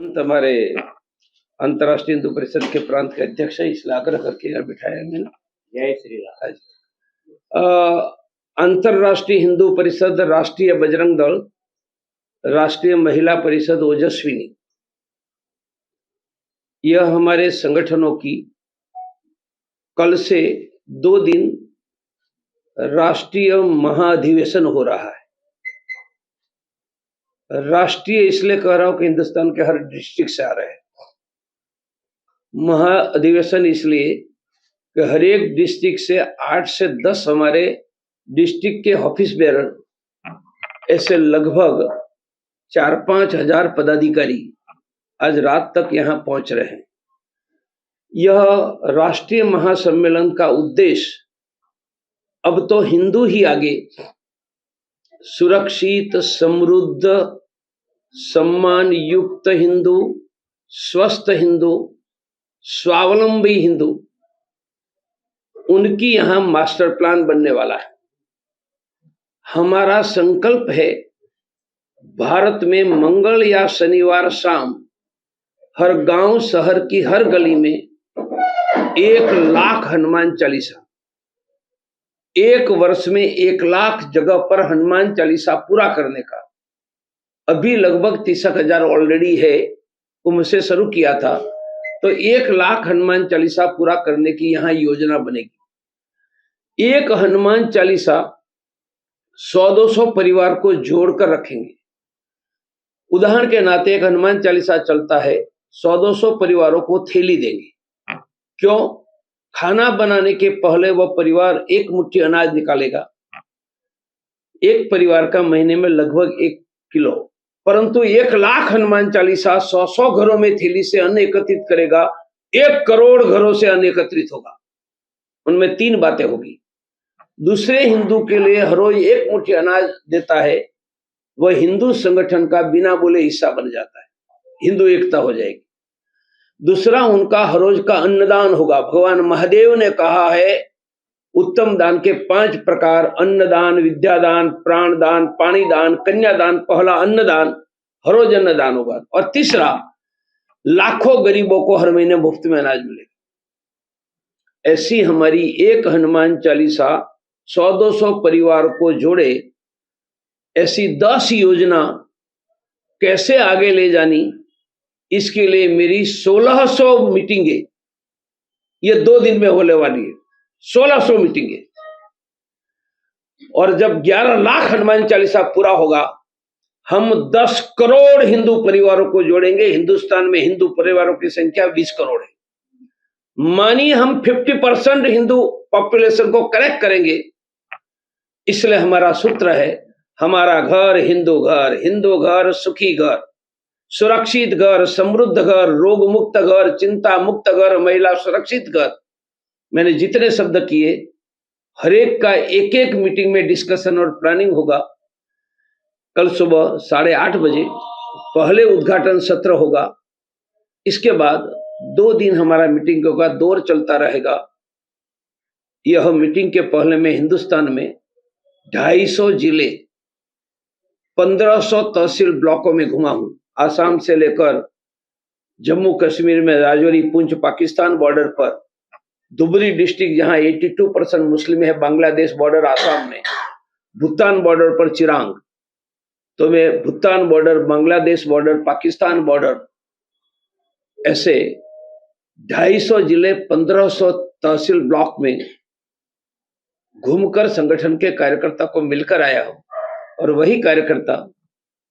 हमारे अंतर्राष्ट्रीय हिंदू परिषद के प्रांत के अध्यक्ष है, इसलिए आग्रह करके यहाँ बिठाया मैंने। जय श्री राम। अंतर्राष्ट्रीय हिंदू परिषद, राष्ट्रीय बजरंग दल, राष्ट्रीय महिला परिषद ओजस्विनी, यह हमारे संगठनों की कल से 2 दिन राष्ट्रीय महाअधिवेशन हो रहा है। राष्ट्रीय इसलिए कह रहा हूं कि हिंदुस्तान के हर डिस्ट्रिक्ट से आ रहे हैं। महाअधिवेशन इसलिए कि हर एक डिस्ट्रिक्ट से 8 से 10 हमारे डिस्ट्रिक्ट के ऑफिस बेरर, ऐसे लगभग 4-5 हजार पदाधिकारी आज रात तक यहां पहुंच रहे हैं। यह राष्ट्रीय महासम्मेलन का उद्देश्य अब तो हिंदू ही आगे सुरक्षित, समृद्ध, सम्मान युक्त हिंदू, स्वस्थ हिंदू, स्वावलंबी हिंदू, उनकी यहां मास्टर प्लान बनने वाला है। हमारा संकल्प है भारत में मंगल या शनिवार शाम हर गांव, शहर की हर गली में 1 लाख हनुमान चालीसा, 1 वर्ष में 1 लाख जगह पर हनुमान चालीसा पूरा करने का। अभी लगभग 30,000 ऑलरेडी है, कुंभ से शुरू किया था, तो 1 लाख हनुमान चालीसा पूरा करने की यहां योजना बनेगी। एक हनुमान चालीसा 100-200 परिवार को जोड़कर रखेंगे। उदाहरण के नाते एक हनुमान चालीसा चलता है, 100-200 परिवारों को थैली देंगे। क्यों? खाना बनाने के पहले वह परिवार 1 मुट्ठी अनाज निकालेगा। एक परिवार का महीने में लगभग 1 किलो, परंतु 1 लाख हनुमान चालीसा 100-100 घरों में थैली से अन्न एकत्रित करेगा। 1 करोड़ घरों से अन्न एकत्रित होगा। उनमें 3 बातें होगी। दूसरे हिंदू के लिए हर रोज 1 मुट्ठी अनाज देता है, वह हिंदू संगठन का बिना बोले हिस्सा बन जाता है, हिंदू एकता हो जाएगी। दूसरा, उनका हर रोज का अन्नदान होगा। भगवान महादेव ने कहा है उत्तम दान के 5 प्रकार, अन्नदान, विद्यादान, प्राणदान, पाणीदान, कन्यादान। पहला अन्नदान, हर रोज अन्नदान होगा। और तीसरा, लाखों गरीबों को हर महीने मुफ्त में अनाज मिलेगा। ऐसी हमारी एक हनुमान चालीसा 100-200 परिवार को जोड़े, ऐसी 10 योजना कैसे आगे ले जानी, इसके लिए मेरी 1600 मीटिंगें ये 2 दिन में होने वाली है। 1600 मीटिंगें। और जब 11 लाख हनुमान चालीसा पूरा होगा, हम 10 करोड़ हिंदू परिवारों को जोड़ेंगे। हिंदुस्तान में हिंदू परिवारों की संख्या 20 करोड़ है। मानिए हम 50% हिंदू पॉपुलेशन को करेक्ट करेंगे। इसलिए हमारा सूत्र है, हमारा घर हिंदू घर, हिंदू घर सुखी घर, सुरक्षित घर, समृद्ध घर, रोग मुक्त घर, चिंता मुक्त घर, महिला सुरक्षित घर। मैंने जितने शब्द किए, हर एक का एक मीटिंग में डिस्कशन और प्लानिंग होगा। कल सुबह 8:30 बजे पहले उद्घाटन सत्र होगा। इसके बाद 2 दिन हमारा मीटिंग होगा, दौर चलता रहेगा। यह मीटिंग के पहले में हिंदुस्तान में 250 जिले, 1500 तहसील ब्लॉकों में घुमा हूं। आसाम से लेकर जम्मू कश्मीर में राजौरी, पुंछ, पाकिस्तान बॉर्डर पर धुबरी डिस्ट्रिक्ट जहां 82% मुस्लिम है, बांग्लादेश बॉर्डर आसाम में, भूटान बॉर्डर पर चिरांग, तो मैं Bhutan border, Bangladesh border, Pakistan border, ऐसे 250 जिले, 1500 तहसील ब्लॉक में घूमकर संगठन के कार्यकर्ता को मिलकर आया हूं। और वही कार्यकर्ता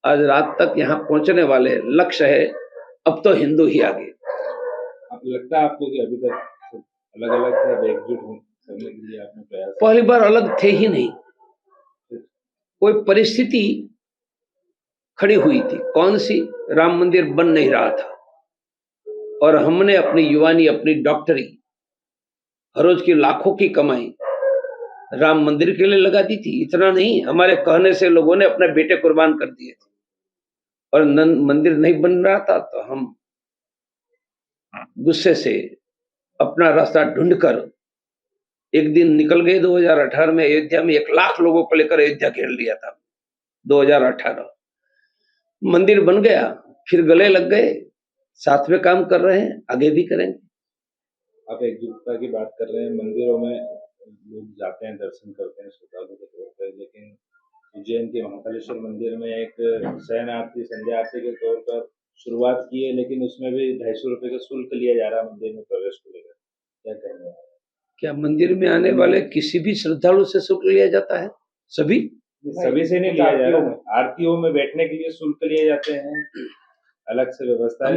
आज रात तक यहाँ पहुंचने वाले। लक्ष्य है अब तो हिंदू ही आगे। अब लगता है आपको कि अभी तक अलग अलग थे, एकजुट करने के लिए आपने प्रयास? पहली बार अलग थे ही नहीं, कोई परिस्थिति खड़ी हुई थी। कौन सी? राम मंदिर बन नहीं रहा था और हमने अपनी युवानी, अपनी डॉक्टरी, हर रोज की लाखों की कमाई राम मंदिर के लिए लगा दी थी। इतना नहीं, हमारे कहने से लोगों ने अपने बेटे कुर्बान कर दिए थे और मंदिर नहीं बन रहा था, तो हम गुस्से से अपना रास्ता ढूंढकर एक दिन निकल गए। 2018 में अयोध्या में 1 लाख लोगों को लेकर अयोध्या घेर लिया था। 2018 मंदिर बन गया, फिर गले लग गए। साथ में काम कर रहे हैं, आगे भी करेंगे। आप एकजुटता की बात कर रहे हैं, मंदिरों में लोग जाते हैं, दर्शन करते हैं श्रद्धालु के तौर पर, लेकिन उज्जैन के महाकालेश्वर मंदिर में एक शयन आरती, संध्या आरती के तौर पर शुरुआत की है, लेकिन उसमें भी 250 रुपये का शुल्क लिया जा रहा है मंदिर में प्रवेश को लेकर। क्या कहना है? क्या मंदिर में आने वाले किसी भी श्रद्धालु से शुल्क लिया जाता है? सभी से नहीं लिया जा रहा। आरतियों में बैठने के लिए शुल्क लिए जाते हैं, अलग से व्यवस्था है।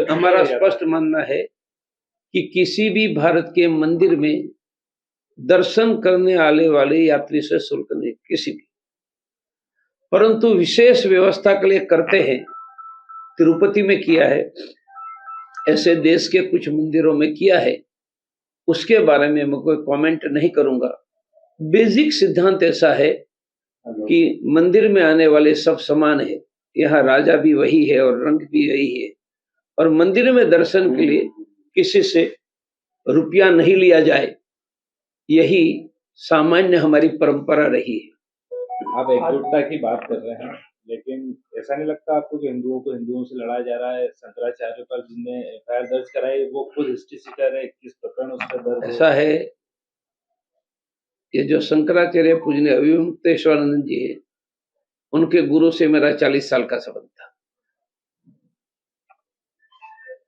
हमारा स्पष्ट मानना है कि किसी भी भारत के मंदिर में दर्शन करने आने वाले यात्री से शुल्क नहीं, किसी भी, परंतु विशेष व्यवस्था के लिए करते हैं। तिरुपति में किया है, ऐसे देश के कुछ मंदिरों में किया है, उसके बारे में मैं कोई कमेंट नहीं करूंगा। बेसिक सिद्धांत ऐसा है कि मंदिर में आने वाले सब समान है, यहाँ राजा भी वही है और रंग भी वही है, और मंदिर में दर्शन के लिए किसी से रुपया नहीं लिया जाए, यही सामान्य हमारी परंपरा रही है। आप एकजुटता की बात कर रहे हैं, लेकिन ऐसा नहीं लगता आपको कि हिंदुओं को हिंदुओं से लड़ाया जा रहा है? शंकराचार्य पर जिनने एफआईआर दर्ज कराई वो खुद हिस्ट्री सीकर है, किस प्रकरण उस पर दर्ज ऐसा है, ये जो शंकराचार्य पूजनीय अभिमुक्तेश्वरानंद जी है, उनके गुरु से मेरा 40 साल का संबंध था।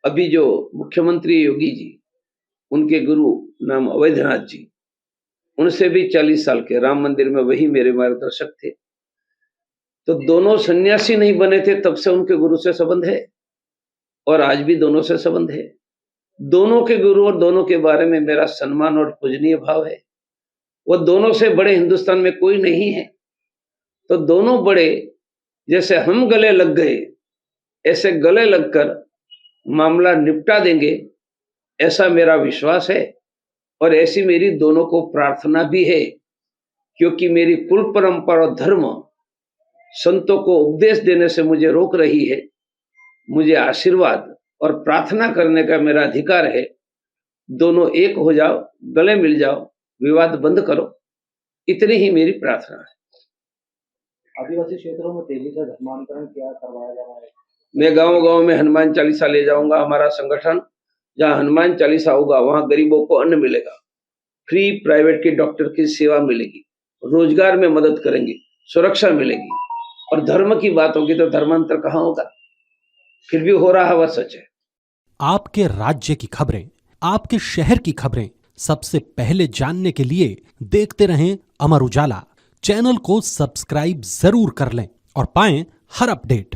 अभी जो मुख्यमंत्री योगी जी, उनके गुरु नाम अवैधनाथ जी, उनसे भी 40 साल के, राम मंदिर में वही मेरे मार्गदर्शक थे। तो दोनों सन्यासी नहीं बने थे तब से उनके गुरु से संबंध है, और आज भी दोनों से संबंध है। दोनों के गुरु और दोनों के बारे में मेरा सम्मान और पूजनीय भाव है। वो दोनों से बड़े हिंदुस्तान में कोई नहीं है, तो दोनों बड़े, जैसे हम गले लग गए ऐसे गले लगकर मामला निपटा देंगे, ऐसा मेरा विश्वास है, और ऐसी मेरी दोनों को प्रार्थना भी है, क्योंकि मेरी कुल परंपरा और धर्म संतों को उपदेश देने से मुझे रोक रही है। मुझे आशीर्वाद और प्रार्थना करने का मेरा अधिकार है। दोनों एक हो जाओ, गले मिल जाओ, विवाद बंद करो, इतनी ही मेरी प्रार्थना है। आदिवासी क्षेत्रों में तेजी से धर्मांतरण क्या करवाया जा रहा है? मैं गांव-गांव में हनुमान चालीसा ले जाऊंगा। हमारा संगठन, जहां हनुमान चालीसा होगा वहां गरीबों को अन्न मिलेगा, फ्री प्राइवेट की डॉक्टर की सेवा मिलेगी, रोजगार में मदद करेंगे, सुरक्षा मिलेगी, और धर्म की बात होगी तो धर्मांतर कहां होगा? फिर भी हो रहा वह सच है। आपके राज्य की खबरें, आपके शहर की खबरें सबसे पहले जानने के लिए देखते रहें अमर उजाला। चैनल को सब्सक्राइब जरूर कर लें और पाएं हर अपडेट।